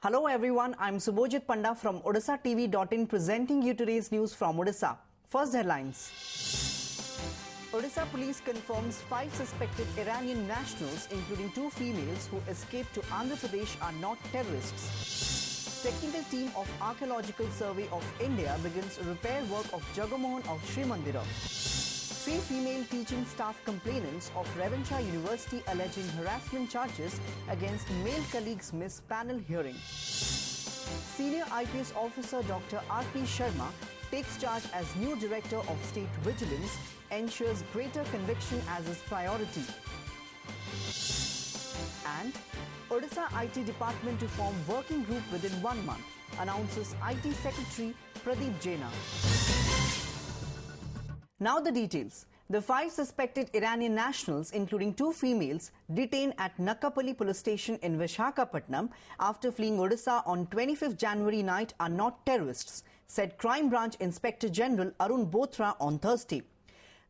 Hello everyone, I'm Subhojit Panda from OdissaTV.in presenting you today's news from Odisha. First headlines. Odisha police confirms 5 suspected Iranian nationals, including 2 females who escaped to Andhra Pradesh, are not terrorists. Technical team of Archaeological Survey of India begins repair work of Jagamohan of Sri Mandira. 3 female teaching staff complainants of Revancha University alleging harassment charges against male colleagues miss panel hearing. Senior IPS officer Dr. R.P. Sharma takes charge as new Director of State Vigilance, ensures greater conviction as his priority. And Odisha IT Department to form working group within 1 month, announces IT Secretary Pradeep Jaina. Now the details. The 5 suspected Iranian nationals, including 2 females, detained at Nakkapalli police station in Visakhapatnam after fleeing Odisha on 25th January night are not terrorists, said Crime Branch Inspector General Arun Bothra on Thursday.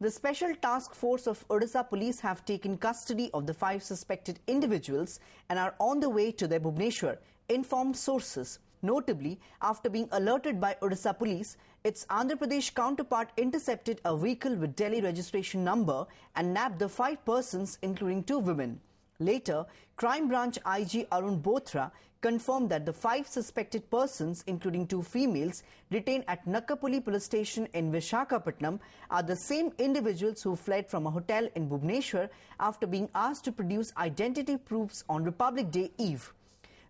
The Special Task Force of Odisha Police have taken custody of the 5 suspected individuals and are on the way to their Bhubaneswar, informed sources. Notably, after being alerted by Odisha Police, its Andhra Pradesh counterpart intercepted a vehicle with Delhi registration number and nabbed the 5 persons, including 2 women. Later, Crime Branch IG Arun Bothra confirmed that the 5 suspected persons, including 2 females, detained at Nakkapalli police station in Visakhapatnam are the same individuals who fled from a hotel in Bhubaneswar after being asked to produce identity proofs on Republic Day Eve.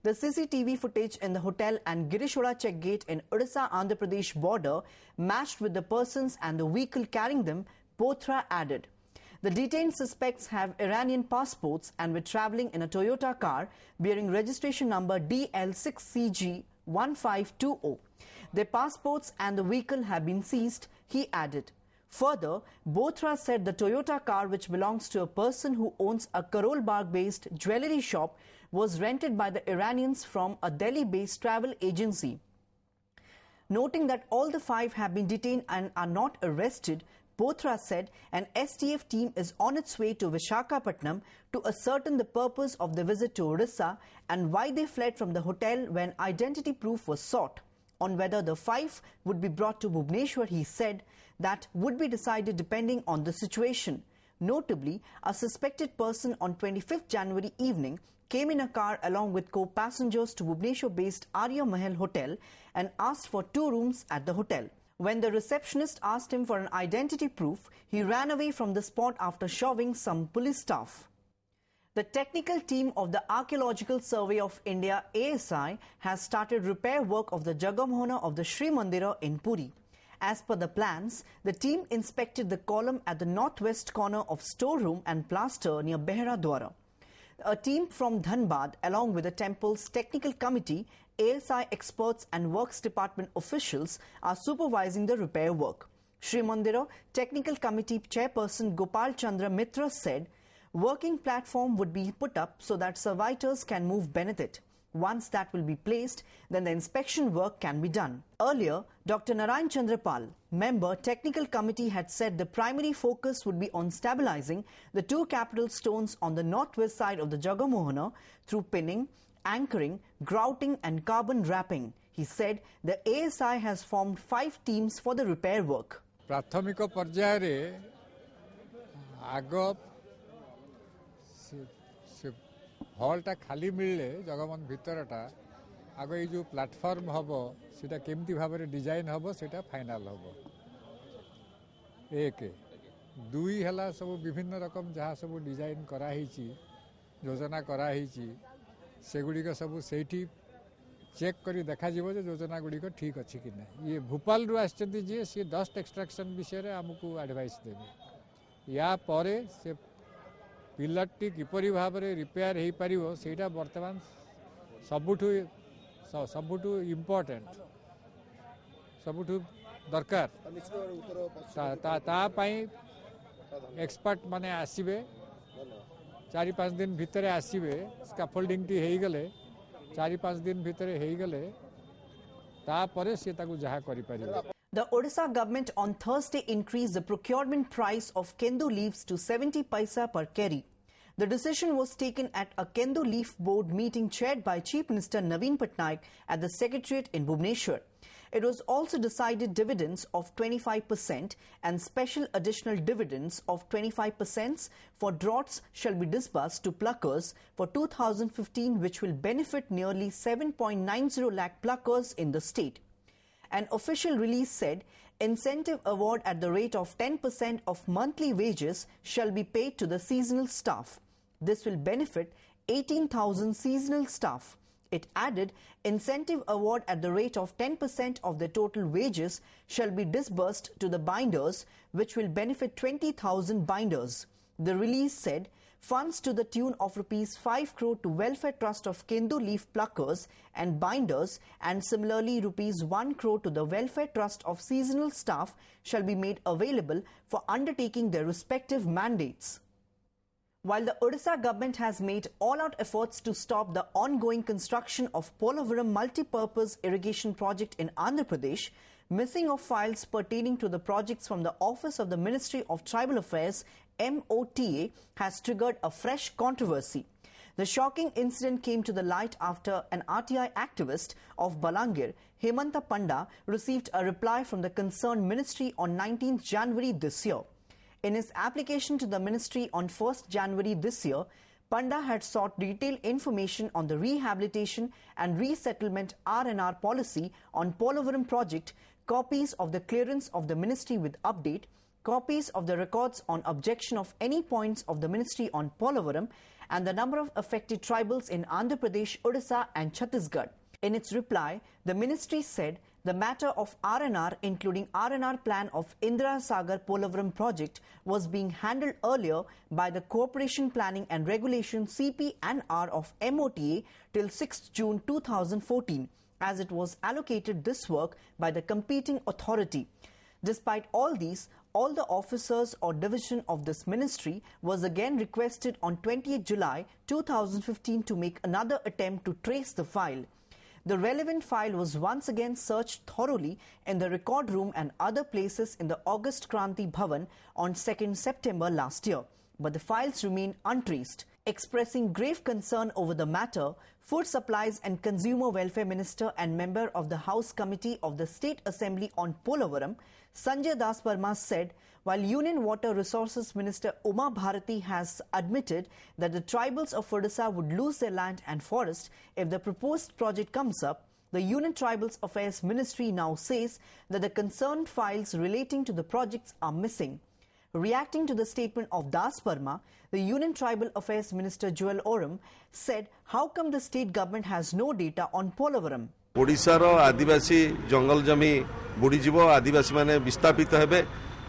The CCTV footage in the hotel and Girishoda check gate in Odisha-Andhra Pradesh border matched with the persons and the vehicle carrying them, Bothra added. The detained suspects have Iranian passports and were travelling in a Toyota car bearing registration number DL6CG1520. Their passports and the vehicle have been seized, he added. Further, Bothra said the Toyota car, which belongs to a person who owns a Karol Bagh-based jewellery shop, was rented by the Iranians from a Delhi-based travel agency. Noting that all the 5 have been detained and are not arrested, Bothra said an STF team is on its way to Visakhapatnam to ascertain the purpose of the visit to Odisha and why they fled from the hotel when identity proof was sought. On whether the 5 would be brought to Bhubaneswar, he said that would be decided depending on the situation. Notably, a suspected person on 25th January evening came in a car along with co-passengers to Bhubaneswar-based Arya Mahal Hotel and asked for 2 rooms at the hotel. When the receptionist asked him for an identity proof, he ran away from the spot after shoving some police staff. The technical team of the Archaeological Survey of India ASI has started repair work of the Jagamohan of the Sri Mandira in Puri. As per the plans, the team inspected the column at the northwest corner of storeroom and plaster near Behra Dwara. A team from Dhanbad, along with the temple's technical committee, ASI experts and works department officials are supervising the repair work. Sri Mandira Technical Committee Chairperson Gopal Chandra Mitra said, working platform would be put up so that servitors can move beneath it. Once that will be placed, then the inspection work can be done. Earlier, Dr. Narayan Chandrapal, member Technical Committee, had said the primary focus would be on stabilizing the 2 capital stones on the northwest side of the Jagamohan through pinning, anchoring, grouting and carbon wrapping. He said the ASI has formed 5 teams for the repair work. प्राथमिक पर्याय रे आग हॉलटा खाली मिलले जगमन भितरटा आग ये जो platform हम सीटा केमती भाव में डिजाइन हम सीटा फाइनाल हम 1 2 है सब विभिन्न रकम जहाँ सब डिजाइन कराही योजना कराही सेगुड़िक सब सेठी चेक करी देखा जो योजना गुड़िक ठीक अच्छी कि ना। ये भोपाल रु आछंती जे सी डस्ट एक्सट्रैक्शन विषय रे हमकु एडवाइस देबे या परे से पिलरटी किपरि भाव में रिपेयर हो पारिबो सेटा वर्तमान सबुठु इम्पोर्टेंट सबुठु दरकार ता पई एक्सपर्ट माने आसीबे 4-5 दिन भितर आसीबे स्कैफोल्डिंग टी हेई गले 4-5 दिन भितर हेई गले ता परे से ताकू जहा करि पारिबो। The Odisha government on Thursday increased the procurement price of kendu leaves to 70 paisa per keri. The decision was taken at a Kendo Leaf Board meeting chaired by Chief Minister Naveen Patnaik at the Secretariat in Bhubaneswar. It was also decided dividends of 25% and special additional dividends of 25% for droughts shall be disbursed to pluckers for 2015, which will benefit nearly 7.90 lakh pluckers in the state. An official release said incentive award at the rate of 10% of monthly wages shall be paid to the seasonal staff. This will benefit 18,000 seasonal staff. It added incentive award at the rate of 10% of the total wages shall be disbursed to the binders, which will benefit 20,000 binders. The release said funds to the tune of Rs 5 crore to Welfare Trust of Kendo Leaf Pluckers and Binders and similarly Rs 1 crore to the Welfare Trust of Seasonal Staff shall be made available for undertaking their respective mandates. While the Odisha government has made all-out efforts to stop the ongoing construction of Polavaram multi-purpose irrigation project in Andhra Pradesh, missing of files pertaining to the projects from the Office of the Ministry of Tribal Affairs MOTA has triggered a fresh controversy. The shocking incident came to the light after an RTI activist of Balangir, Hemanta Panda, received a reply from the concerned ministry on 19th January this year. In his application to the ministry on 1st January this year, Panda had sought detailed information on the rehabilitation and resettlement R&R policy on Polavaram project, copies of the clearance of the ministry with update, copies of the records on objection of any points of the ministry on Polavaram, and the number of affected tribals in Andhra Pradesh, Odisha and Chhattisgarh. In its reply, the ministry said the matter of R&R, including R&R plan of Indira Sagar Polavaram project, was being handled earlier by the Cooperation Planning and Regulation CP&R of MOTA till 6 June 2014, as it was allocated this work by the competing authority. Despite all these, all the officers or division of this ministry was again requested on 28 July 2015 to make another attempt to trace the file. The relevant file was once again searched thoroughly in the record room and other places in the August Kranti Bhavan on 2nd September last year, but the files remain untraced. Expressing grave concern over the matter, Food Supplies and Consumer Welfare Minister and member of the House Committee of the State Assembly on Polavaram, Sanjay Das Parma said, while Union Water Resources Minister Uma Bharati has admitted that the tribals of Odisha would lose their land and forest if the proposed project comes up, the Union Tribals Affairs Ministry now says that the concerned files relating to the projects are missing. Reacting to the statement of Das Parma, the Union Tribal Affairs Minister Joel Oram said, how come the state government has no data on Polavaram? ओडिशार आदिवासी जंगल जमी बुड़ीजीव आदिवासी माने विस्थापित हेबे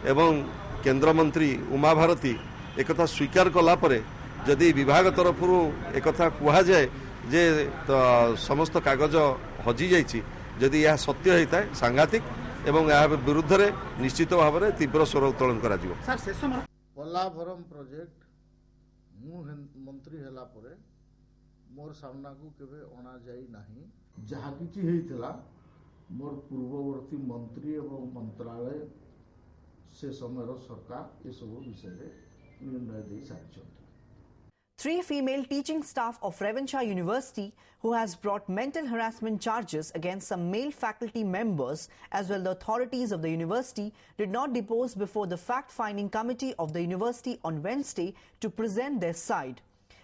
एवं केंद्र मंत्री उमा भारती एकथा स्वीकार कला परे जदि विभाग तरफ एकथा कुहा जाए जे समस्त कागज हजि जाइछि जदि यह सत्य होता है सांघातिक एवं यह विरुद्ध रे निश्चित भाव में तीव्र स्वर उत्तोलन करा जिवो। पोलाभरम प्रोजेक्ट मु मंत्री हैला परे मोर सामना को केबे अना जाई नाही जहा किछि हेइतला मोर पूर्ववर्ती मंत्री एवं मंत्रालय से समयର सरकार ए सब विषय रे निर्णय दे सारिछथि। 3 female teaching staff of Revancha University who has brought mental harassment charges against some male faculty members as well the authorities of the university did not depose before the fact-finding committee of the university on Wednesday to present their side.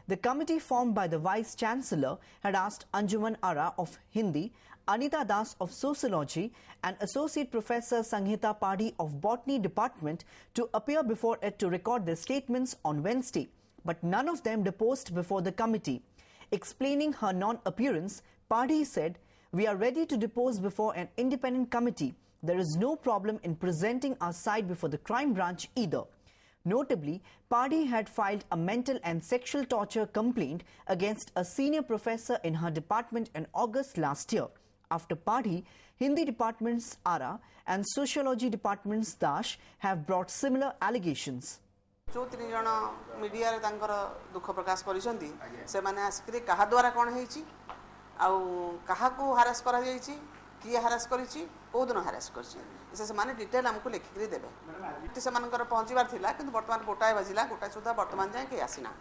The committee formed by the Vice-Chancellor had asked Anjuman Ara of Hindi, Anita Das of Sociology and Associate Professor Sanghita Padhi of Botany Department to appear before it to record their statements on Wednesday. But none of them deposed before the committee. Explaining her non-appearance, Padhi said, "We are ready to depose before an independent committee. There is no problem in presenting our side before the crime branch either." Notably, Padhi had filed a mental and sexual torture complaint against a senior professor in her department in August last year. After Padhi, Hindi departments Ara and Sociology departments Dash have brought similar allegations. जो 3 जन media रे तांकर दुख प्रकाश करिसंती से माने आस्क्री कहा द्वारा कोन हेची आ कहा को हरास करा जाईची किए हरास करिची को दिन हरास करची से माने डिटेल हमको लिखि देबे से मानकर पहुंचीबार थिला किंतु वर्तमान गोटाय बाजिला गोटाय सुधा वर्तमान जाय के आसीना।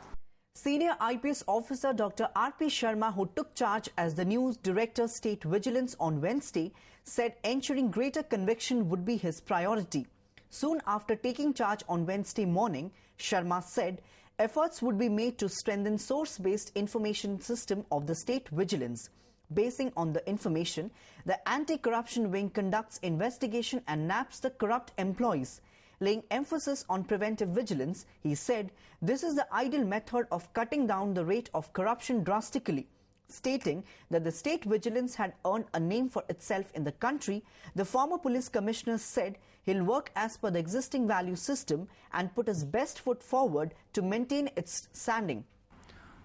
Senior IPS officer Dr. R.P. Sharma, who took charge as the new Director State Vigilance on Wednesday, said ensuring greater conviction would be his priority. Soon after taking charge on Wednesday morning, Sharma said efforts would be made to strengthen source-based information system of the state vigilance. Basing on the information, the anti-corruption wing conducts investigation and naps the corrupt employees. Laying emphasis on preventive vigilance, he said this is the ideal method of cutting down the rate of corruption drastically. Stating that the state vigilance had earned a name for itself in the country, the former police commissioner said he'll work as per the existing value system and put his best foot forward to maintain its standing.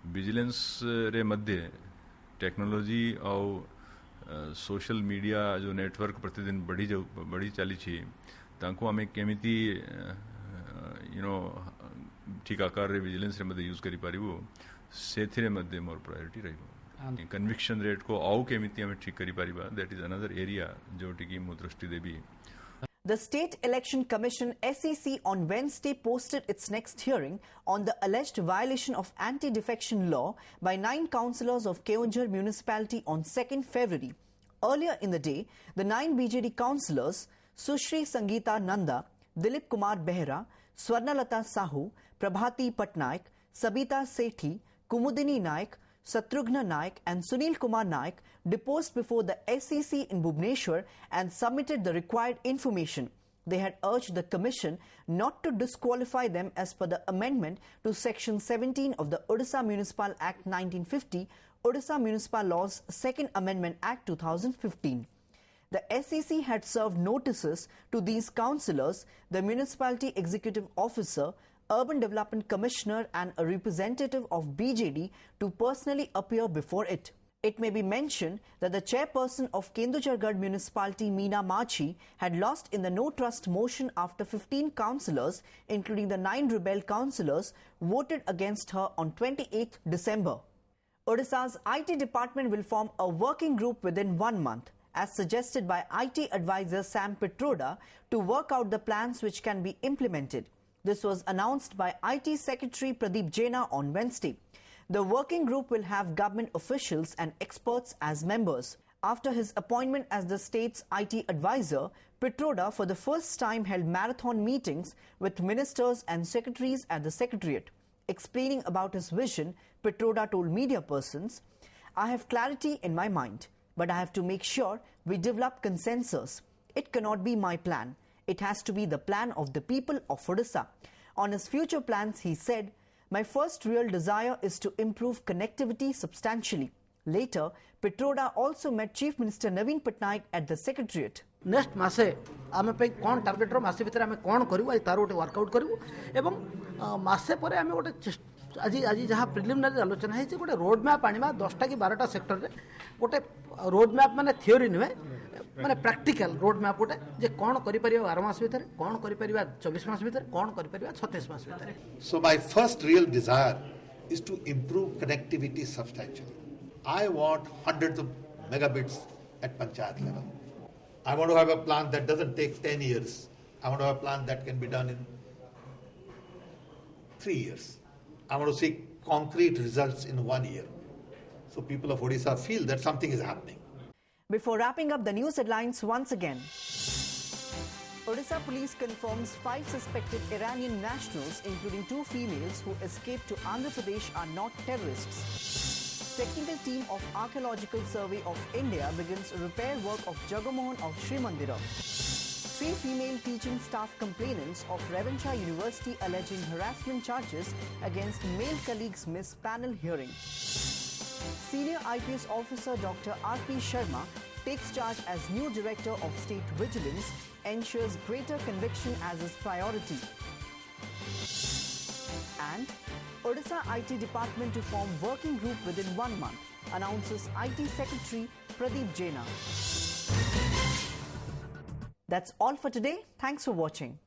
Vigilance रे मध्य technology और social media जो network प्रतिदिन बढ़ी चली छी तांको हमें केमिति ठीक आकार रे विजिलेंस रे मध्य यूज करी पारिबो सेथिरे मध्य मोर प्रायोरिटी रहिबो कन्विक्शन रेट को आउ केमिति हमें ठीक करी Paribas that is another area जो टिकी मो दृष्टि देबी. The State Election Commission SEC on Wednesday posted its next hearing on the alleged violation of anti-defection law by 9 councillors of Keonjhar municipality on 2nd February. Earlier in the day, the 9 BJD councillors Sushri Sangeeta Nanda, Dilip Kumar Behra, Swarnalata Sahu, Prabhati Patnaik, Sabita Sethi, Kumudini Naik, Satrughna Naik and Sunil Kumar Naik deposed before the SEC in Bhubaneswar and submitted the required information. They had urged the Commission not to disqualify them as per the amendment to Section 17 of the Odisha Municipal Act 1950, Odisha Municipal Laws 2nd Amendment Act 2015. The SEC had served notices to these councillors, the Municipality Executive Officer, Urban Development Commissioner and a representative of BJD to personally appear before it. It may be mentioned that the chairperson of Kendujhargarh Municipality, Meena Machi, had lost in the no trust motion after 15 councillors, including the 9 rebel councillors, voted against her on 28th December. Odisha's IT department will form a working group within 1 month, as suggested by IT advisor Sam Pitroda, to work out the plans which can be implemented. This was announced by IT Secretary Pradeep Jaina on Wednesday. The working group will have government officials and experts as members. After his appointment as the state's IT advisor, Pitroda for the first time held marathon meetings with ministers and secretaries at the Secretariat. Explaining about his vision, Pitroda told media persons, "I have clarity in my mind, but I have to make sure we develop consensus. It cannot be my plan. It has to be the plan of the people of Odisha." On his future plans, he said, "My first real desire is to improve connectivity substantially." Later, Pitroda also met Chief Minister Naveen Patnaik at the Secretariat. Next मासे आम कौन target मासे भितर आम कौन करूँ तार गोटे वर्कआउट करूँ एवं मासे पर आम गोटे आज आज जहाँ प्रिलिमिनारी आलोचना है गोटे रोड मैप आनिबा 10टा कि 12टा सेक्टर रे गोटे रोड मैप माने थियोरी नुहे माने प्रैक्टिकल रोड मैप गोटे जे कौन करि परिबा 12 मास भितर कौन करि परिबा 24 मास भितर कौन करि परिबा 36 मास भितर. So my first real desire is to improve connectivity substantially. I want hundreds of megabits at panchayat level. I want to have a plan that doesn't take 10 years. I want to have a plan that can be done in 3 years. I want to see concrete results in 1 year. So people of Odisha feel that something is happening. Before wrapping up the news headlines once again, Odisha police confirms 5 suspected Iranian nationals, including 2 females who escaped to Andhra Pradesh, are not terrorists. Technical team of Archaeological Survey of India begins repair work of Jagamohan of Sri Mandira. 3 female teaching staff complainants of Revancha University alleging harassment charges against male colleagues miss panel hearing. Senior IPS officer Dr. R.P. Sharma takes charge as new Director of State Vigilance, ensures greater conviction as his priority. And Odisha IT department to form working group within 1 month, announces IT Secretary Pradeep Jaina. That's all for today. Thanks for watching.